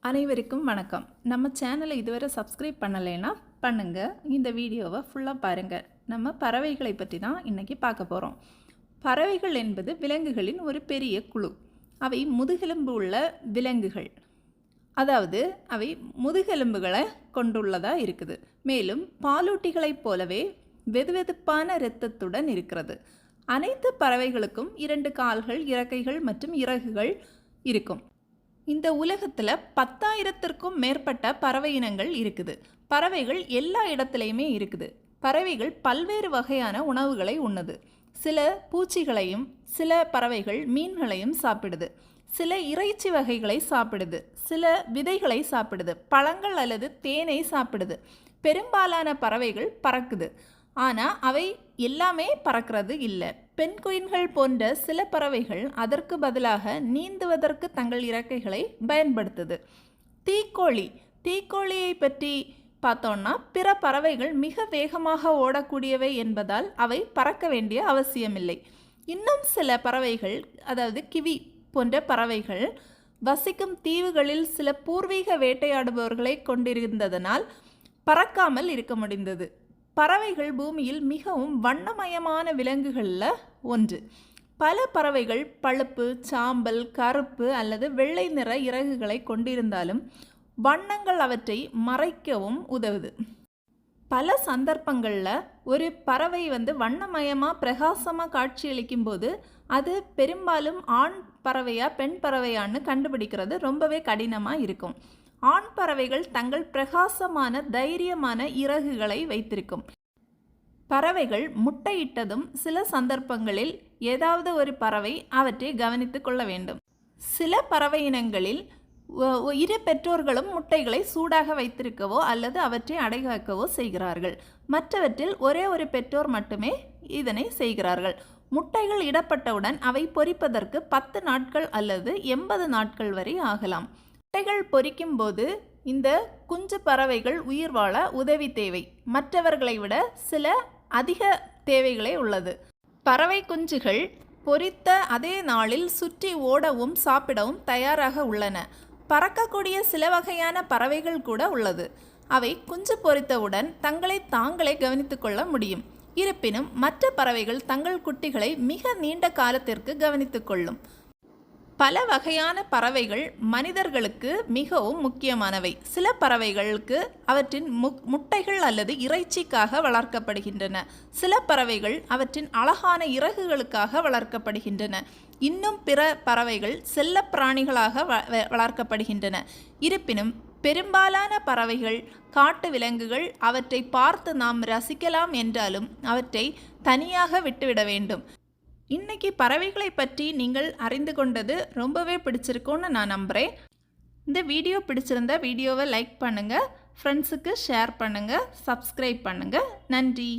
அனைவருக்கும் வணக்கம். நம்ம சேனலை இதுவரை சப்ஸ்கிரைப் பண்ணலைன்னா பண்ணுங்க. இந்த வீடியோவை ஃபுல்லாக பாருங்க. நம்ம பறவைகளை பற்றி தான் இன்னைக்கு பார்க்க போகிறோம். பறவைகள் என்பது விலங்குகளின் ஒரு பெரிய குழு. அவை முதுகெலும்பு உள்ள விலங்குகள். அதாவது அவை முதுகெலும்புகளை கொண்டுள்ளதாக இருக்குது. மேலும் பாலூட்டிகளைப் போலவே வெதுவெதுப்பான இரத்தத்துடன் இருக்கிறது. அனைத்து பறவைகளுக்கும் 2 கால்கள், இறக்கைகள் மற்றும் இறகுகள் இருக்கும். இந்த உலகத்தில் 10,000த்திற்கும் மேற்பட்ட பறவை இனங்கள் இருக்குது. பறவைகள் எல்லா இடத்துலையுமே இருக்குது. பறவைகள் பல்வேறு வகையான உணவுகளை உண்ணுது. சில பூச்சிகளையும் சில பறவைகள் மீன்களையும் சாப்பிடுது. சில இறைச்சி வகைகளை சாப்பிடுது. சில விதைகளை சாப்பிடுது. பழங்கள் அல்லது தேனை சாப்பிடுது. பெரும்பாலான பறவைகள் பறக்குது. ஆனால் அவை எல்லாமே பறக்கிறது இல்லை. பென்குயின்கள் போன்ற சில பறவைகள் அதற்கு பதிலாக நீந்துவதற்கு தங்கள் இறக்கைகளை பயன்படுத்துது. தீக்கோழியை பற்றி பார்த்தோன்னா பிற பறவைகள் மிக வேகமாக ஓடக்கூடியவை என்பதால் அவை பறக்க வேண்டிய அவசியமில்லை. இன்னும் சில பறவைகள், அதாவது கிவி போன்ற பறவைகள் வசிக்கும் தீவுகளில் சில பூர்வீக வேட்டையாடுபவர்களை கொண்டிருந்ததனால் பறக்காமல் இருக்க முடிந்தது. பறவைகள் பூமியில் மிகவும் வண்ணமயமான விலங்குகளில் ஒன்று. பல பறவைகள் பழுப்பு, சாம்பல், கருப்பு அல்லது வெள்ளை நிற இறகுகளை கொண்டிருந்தாலும் வண்ணங்கள் அவற்றை மறைக்கவும் உதவுது. பல சந்தர்ப்பங்களில் ஒரு பறவை வண்ணமயமாக பிரகாசமாக காட்சியளிக்கும் போது அது பெரும்பாலும் ஆண் பறவையா பெண் பறவையான்னு கண்டுபிடிக்கிறது ரொம்பவே கடினமாக இருக்கும். ஆண் பறவைகள் தங்கள் பிரகாசமான தைரியமான இறகுகளை வைத்திருக்கும். பறவைகள் முட்டையிட்டதும் சில சந்தர்ப்பங்களில் ஏதாவது ஒரு பறவை அவற்றை கவனித்து கொள்ள வேண்டும். சில பறவை இனங்களில் இரு பெற்றோர்களும் முட்டைகளை சூடாக வைத்திருக்கவோ அல்லது அவற்றை அடைகாக்கவோ செய்கிறார்கள். மற்றவற்றில் ஒரே ஒரு பெற்றோர் மட்டுமே இதனை செய்கிறார்கள். முட்டைகள் இடப்பட்டவுடன் அவை பொரிப்பதற்கு 10 நாட்கள் அல்லது 80 நாட்கள் வரை ஆகலாம். முட்டைகள் பொரிக்கும் போது இந்த குஞ்சு பறவைகள் உயிர் வாழ உதவி தேவை. மற்றவர்களை விட சில அதிக தேவைகளே உள்ளது. பறவை குஞ்சுகள் பொரித்த அதே நாளில் சுற்றி ஓடவும் சாப்பிடவும் தயாராக உள்ளன. பறக்கக்கூடிய சில வகையான பறவைகள் கூட உள்ளது. அவை குஞ்சு பொரித்தவுடன் தங்களை தாங்களே கவனித்து கொள்ள முடியும். இருப்பினும் மற்ற பறவைகள் தங்கள் குட்டிகளை மிக நீண்ட காலத்திற்கு கவனித்து கொள்ளும். பல வகையான பறவைகள் மனிதர்களுக்கு மிகவும் முக்கியமானவை. சில பறவைகளுக்கு அவற்றின் முட்டைகள் அல்லது இறைச்சிக்காக வளர்க்கப்படுகின்றன. சில பறவைகள் அவற்றின் அழகான இறகுகளுக்காக வளர்க்கப்படுகின்றன. இன்னும் பிற பறவைகள் செல்ல பிராணிகளாக வளர்க்கப்படுகின்றன. இருப்பினும் பெரும்பாலான பறவைகள் காட்டு விலங்குகள். அவற்றை பார்த்து நாம் ரசிக்கலாம் என்றாலும் அவற்றை தனியாக விட்டுவிட வேண்டும். இன்னைக்கு பறவைகளை பற்றி நீங்கள் அறிந்து கொண்டது ரொம்பவே பிடிச்சிருக்கும்னு நான் நம்புகிறேன். இந்த வீடியோ பிடிச்சிருந்தா வீடியோவை லைக் பண்ணுங்கள், ஃப்ரெண்ட்ஸுக்கு ஷேர் பண்ணுங்கள், சப்ஸ்கிரைப் பண்ணுங்கள். நன்றி.